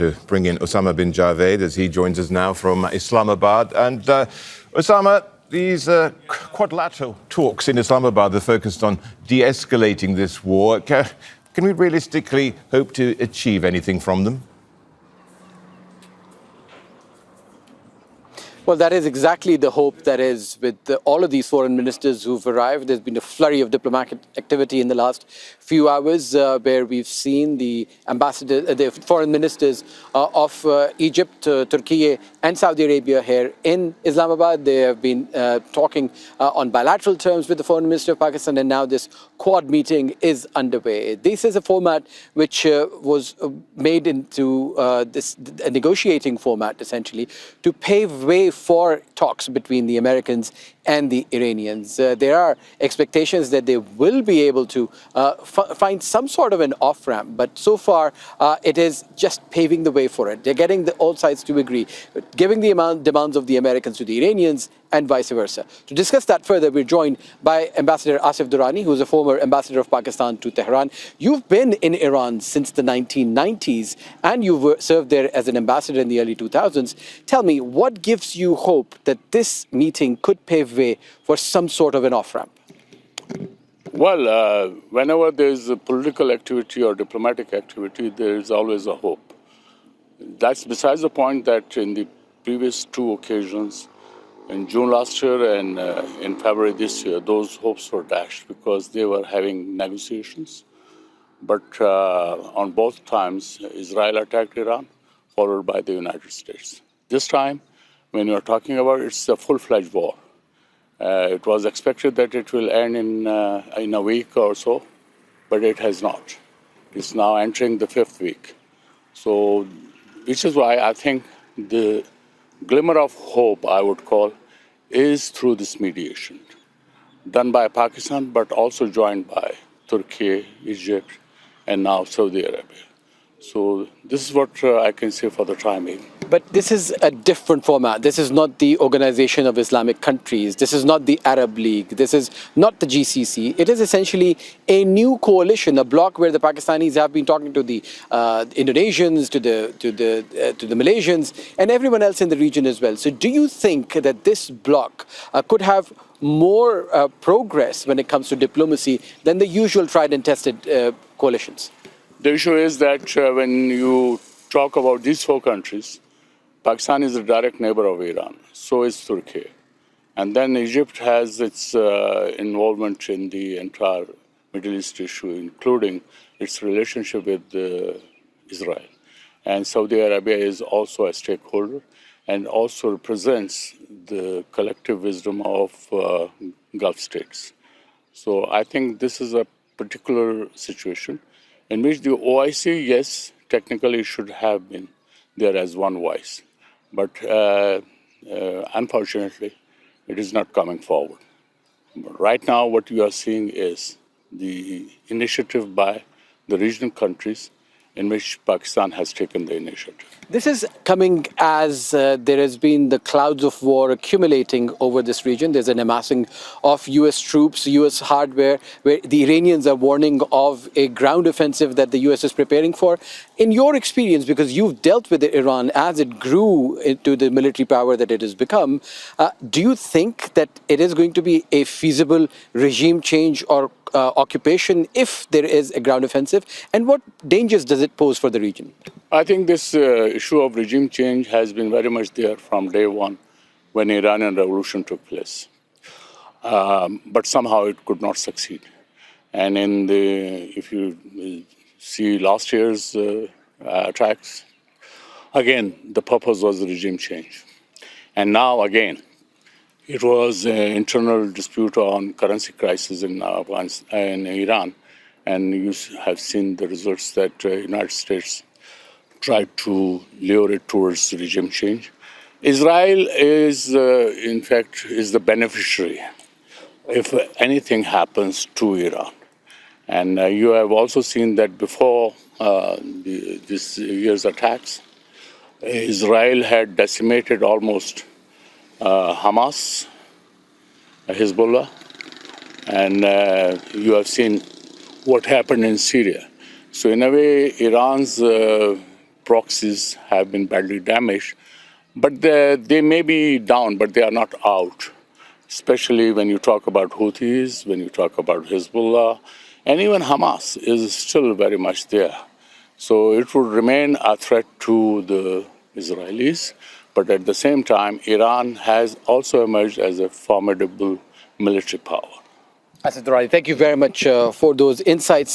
To bring in Osama bin Javed as he joins us now from Islamabad. And Osama, these quadrilateral talks in Islamabad are focused on de-escalating this war. Can we realistically hope to achieve anything from them? Well, that is exactly the hope that is with all of these foreign ministers who've arrived. There's been a flurry of diplomatic activity in the last few hours where we've seen the foreign ministers of Egypt, Turkiye and Saudi Arabia here in Islamabad. They have been talking on bilateral terms with the foreign minister of Pakistan, and now this Quad meeting is underway. This is a format which was made into a negotiating format, essentially, to pave way for talks between the Americans and the Iranians. There are expectations that they will be able to find some sort of an off-ramp, but so far it is just paving the way for it. They're getting all sides to agree, giving the demands of the Americans to the Iranians and vice versa. To discuss that further, we're joined by Ambassador Asif Durrani, who is a former ambassador of Pakistan to Tehran. You've been in Iran since the 1990s, and you've served there as an ambassador in the early 2000s. Tell me, what gives you hope that this meeting could pave way for some sort of an off-ramp? Well, whenever there's a political activity or diplomatic activity, there is always a hope. That's besides the point that in the previous two occasions, in June last year and in February this year, those hopes were dashed because they were having negotiations. But on both times, Israel attacked Iran, followed by the United States. This time, when you're talking about it, it's a full-fledged war. It was expected that it will end in a week or so, but it has not. It's now entering the fifth week. So, which is why I think the glimmer of hope, I would call, is through this mediation, done by Pakistan, but also joined by Turkey, Egypt, and now Saudi Arabia. So this is what I can say for the time being. But this is a different format. This is not the Organization of Islamic Countries. This is not the Arab League. This is not the GCC. It is essentially a new coalition, a bloc where the Pakistanis have been talking to the Indonesians, to the Malaysians, and everyone else in the region as well. So do you think that this bloc could have more progress when it comes to diplomacy than the usual tried and tested coalitions? The issue is that when you talk about these four countries, Pakistan is a direct neighbor of Iran, so is Turkey. And then Egypt has its involvement in the entire Middle East issue, including its relationship with Israel. And Saudi Arabia is also a stakeholder and also represents the collective wisdom of Gulf states. So I think this is a particular situation in which the OIC, yes, technically should have been there as one voice. But unfortunately, it is not coming forward. But right now, what we are seeing is the initiative by the regional countries in which Pakistan has taken the initiative. This is coming as there has been the clouds of war accumulating over this region. There's an amassing of US troops, US hardware, where the Iranians are warning of a ground offensive that the US is preparing for. In your experience, because you've dealt with Iran as it grew into the military power that it has become, do you think that it is going to be a feasible regime change or occupation if there is a ground offensive? And what dangers does it pose for the region? I think this issue of regime change has been very much there from day one when the Iranian Revolution took place. But somehow it could not succeed. And if you see last year's attacks, again, the purpose was the regime change. And now again, it was an internal dispute on currency crisis in Iran. And you have seen the results that the United States tried to lure it towards regime change. Israel is, in fact, is the beneficiary if anything happens to Iran. And you have also seen that before this year's attacks, Israel had decimated almost Hamas, Hezbollah, and you have seen what happened in Syria. So in a way, Iran's proxies have been badly damaged. But they may be down, but they are not out, especially when you talk about Houthis, when you talk about Hezbollah, and even Hamas is still very much there. So it would remain a threat to the Israelis, but at the same time, Iran has also emerged as a formidable military power. Asif Durrani, thank you very much for those insights.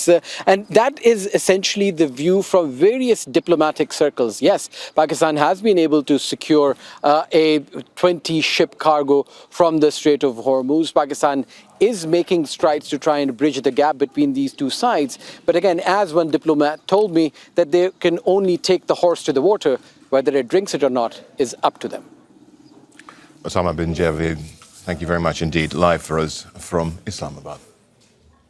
And that is essentially the view from various diplomatic circles. Yes, Pakistan has been able to secure a 20-ship cargo from the Strait of Hormuz. Pakistan is making strides to try and bridge the gap between these two sides. But again, as one diplomat told me, that they can only take the horse to the water. Whether it drinks it or not is up to them. Osama bin Javid, thank you very much indeed, live for us from Islamabad.